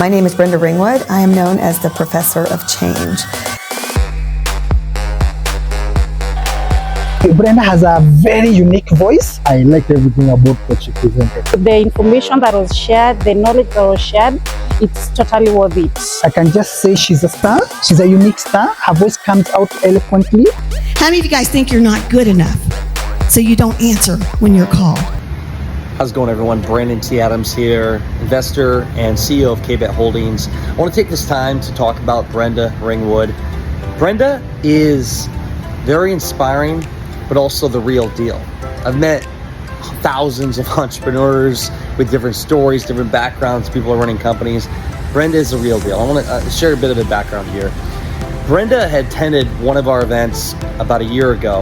My name is Brenda Ringwood. I am known as the Professor of Change. Brenda has a very unique voice. I liked everything about what she presented. The information that was shared, the knowledge that was shared, it's totally worth it. I can just say she's a star. She's a unique star. Her voice comes out eloquently. How many of you guys think you're not good enough, so you don't answer when you're called? How's it going, everyone? Brandon T. Adams here, investor and CEO of KBet Holdings. I want to take this time to talk about Brenda Ringwood. Brenda is very inspiring, but also the real deal. I've met thousands of entrepreneurs with different stories, different backgrounds, people are running companies. Brenda is the real deal. I want to share a bit of a background here. Brenda had attended one of our events about a year ago,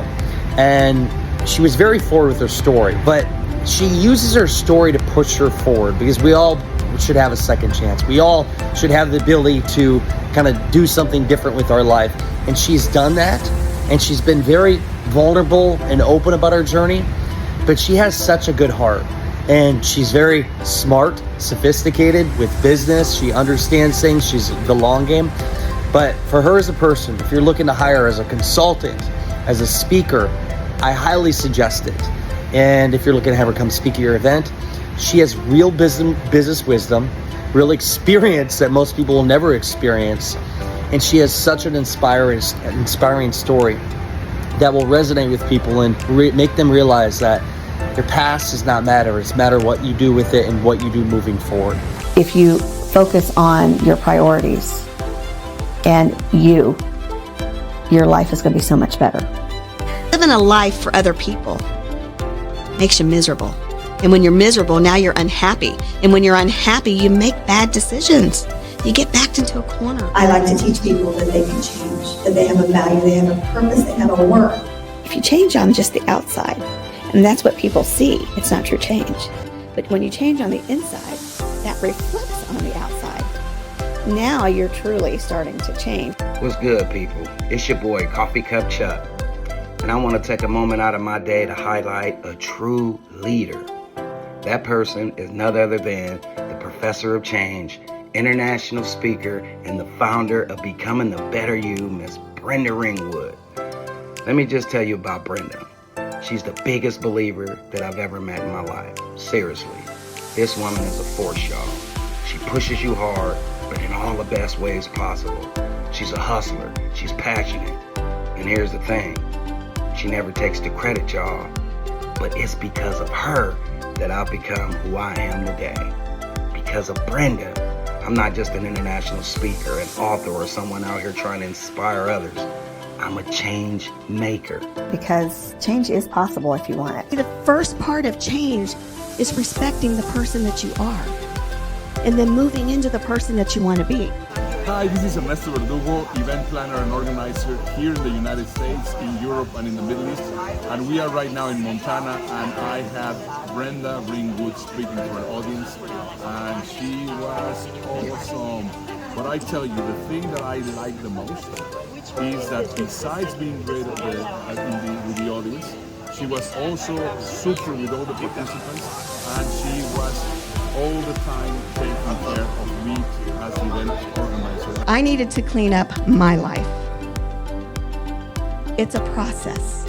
and she was very forward with her story, but she uses her story to push her forward because we all should have a second chance. We all should have the ability to kind of do something different with our life. And she's done that, and she's been very vulnerable and open about her journey, but she has such a good heart. And she's very smart, sophisticated with business. She understands things. She's the long game. But for her as a person, if you're looking to hire her as a consultant, as a speaker, I highly suggest it. And if you're looking to have her come speak at your event, she has real business wisdom, real experience that most people will never experience. And she has such an inspiring story that will resonate with people and make them realize that your past does not matter. It's matter what you do with it and what you do moving forward. If you focus on your priorities and your life is going to be so much better. Living a life for other people makes you miserable. And when you're miserable, now you're unhappy. And when you're unhappy, you make bad decisions. You get backed into a corner. I like to teach people that they can change, that they have a value, they have a purpose, they have a work. If you change on just the outside, and that's what people see, it's not true change. But when you change on the inside, that reflects on the outside. Now you're truly starting to change. What's good, people? It's your boy, Coffee Cup Chuck. And I want to take a moment out of my day to highlight a true leader. That person is none other than the Professor of Change, international speaker, and the founder of Becoming the Better You, Miss Brenda Ringwood. Let me just tell you about Brenda. She's the biggest believer that I've ever met in my life. Seriously, this woman is a force, y'all. She pushes you hard, but in all the best ways possible. She's a hustler. She's passionate. And here's the thing. She never takes the credit, y'all. But it's because of her that I've become who I am today. Because of Brenda, I'm not just an international speaker, an author, or someone out here trying to inspire others. I'm a change maker. Because change is possible if you want it. The first part of change is respecting the person that you are and then moving into the person that you want to be. Hi, this is Ernesto Verdugo, event planner and organizer here in the United States, in Europe, and in the Middle East. And we are right now in Montana, and I have Brenda Ringwood speaking to our audience, and she was awesome. But I tell you, the thing that I like the most is that besides being great with the audience, she was also super with all the participants, and she was all the time taking care of me as the event organizer. I needed to clean up my life. It's a process.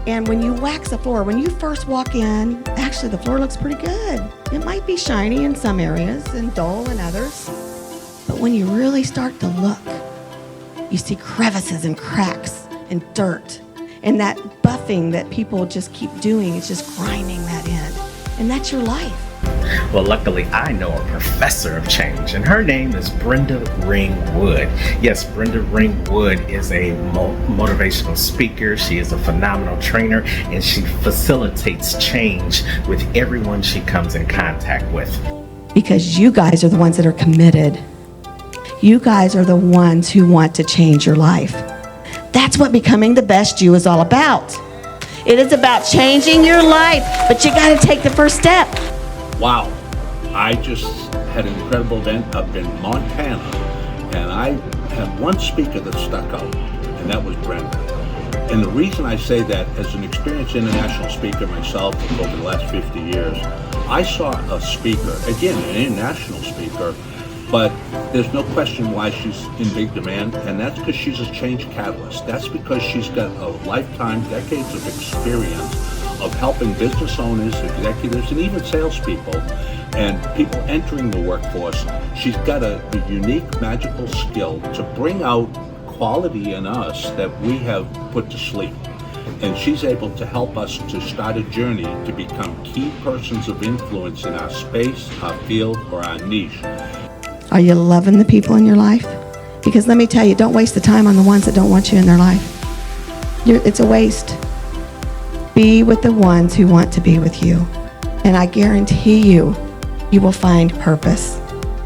And when you wax a floor, when you first walk in, actually the floor looks pretty good. It might be shiny in some areas and dull in others. But when you really start to look, you see crevices and cracks and dirt. And that buffing that people just keep doing is just grinding that in. And that's your life. Well, luckily, I know a professor of change, and her name is Brenda Ringwood. Yes, Brenda Ringwood is a motivational speaker. She is a phenomenal trainer, and she facilitates change with everyone she comes in contact with. Because you guys are the ones that are committed. You guys are the ones who want to change your life. That's what becoming the best you is all about. It is about changing your life, but you got to take the first step. Wow, I just had an incredible event up in Montana, and I had one speaker that stuck out, and that was Brenda. And the reason I say that, as an experienced international speaker myself over the last 50 years, I saw a speaker, again, an international speaker, But there's no question why she's in big demand, and that's because she's a change catalyst. That's because she's got a lifetime, decades of experience of helping business owners, executives, and even salespeople, and people entering the workforce. She's got a unique, magical skill to bring out quality in us that we have put to sleep. And she's able to help us to start a journey to become key persons of influence in our space, our field, or our niche. Are you loving the people in your life? Because let me tell you, don't waste the time on the ones that don't want you in their life. It's a waste. Be with the ones who want to be with you. And I guarantee you, you will find purpose.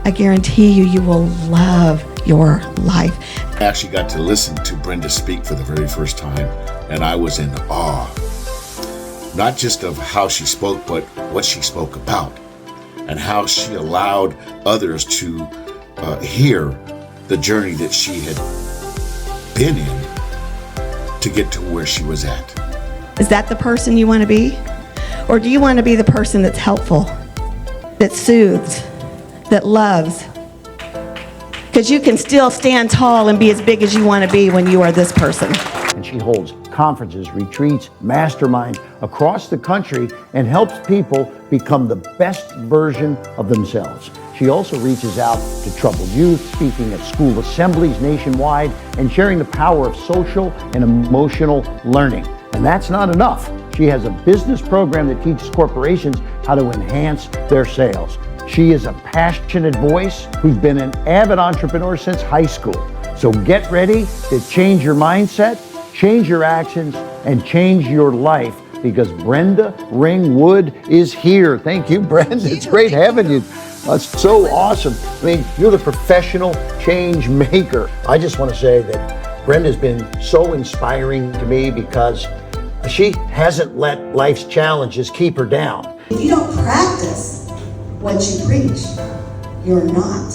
I guarantee you, you will love your life. I actually got to listen to Brenda speak for the very first time, and I was in awe. Not just of how she spoke, but what she spoke about, and how she allowed others to hear the journey that she had been in to get to where she was at. Is that the person you want to be? Or do you want to be the person that's helpful, that soothes, that loves? Because you can still stand tall and be as big as you want to be when you are this person. And she holds conferences, retreats, masterminds across the country and helps people become the best version of themselves. She also reaches out to troubled youth, speaking at school assemblies nationwide, and sharing the power of social and emotional learning. And that's not enough. She has a business program that teaches corporations how to enhance their sales. She is a passionate voice who's been an avid entrepreneur since high school. So get ready to change your mindset, change your actions, and change your life, because Brenda Ringwood is here. Thank you, Brenda. It's great having you. That's so awesome. I mean, you're the professional change maker. I just want to say that Brenda's been so inspiring to me because she hasn't let life's challenges keep her down. If you don't practice what you preach, you're not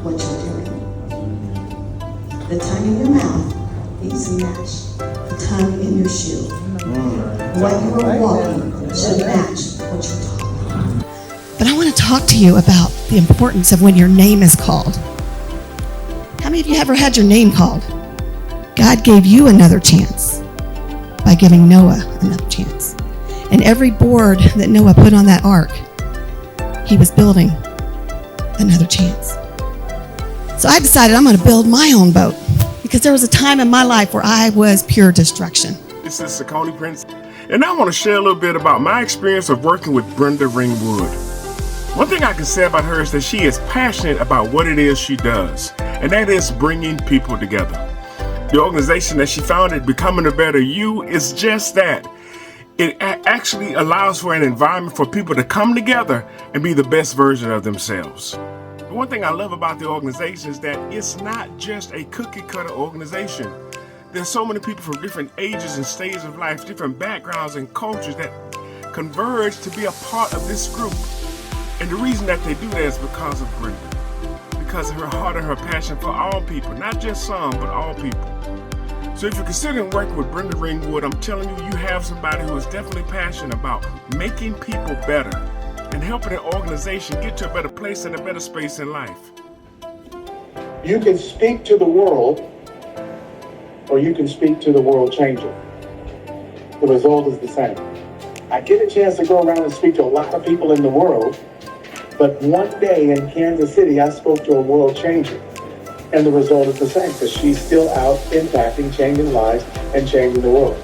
what you're doing. The tongue in your mouth needs to match the tongue in your shoe. What you are walking should match what you're talking. But I want to talk to you about the importance of when your name is called. How many of you ever had your name called? God gave you another chance by giving Noah another chance. And every board that Noah put on that ark, he was building another chance. So I decided I'm going to build my own boat, because there was a time in my life where I was pure destruction. This is Cicone, Prinzen, and I want to share a little bit about my experience of working with Brenda Ringwood. One thing I can say about her is that she is passionate about what it is she does, and that is bringing people together. The organization that she founded, Becoming a Better You, is just that. It actually allows for an environment for people to come together and be the best version of themselves. The one thing I love about the organization is that it's not just a cookie-cutter organization. There's so many people from different ages and stages of life, different backgrounds and cultures that converge to be a part of this group. And the reason that they do that is because of Brenda. Because of her heart and her passion for all people, not just some, but all people. So if you're considering working with Brenda Ringwood, I'm telling you, you have somebody who is definitely passionate about making people better and helping an organization get to a better place and a better space in life. You can speak to the world, or you can speak to the world changer. The result is the same. I get a chance to go around and speak to a lot of people in the world, but one day in Kansas City, I spoke to a world changer. And the result is the same, because she's still out impacting, changing lives, and changing the world.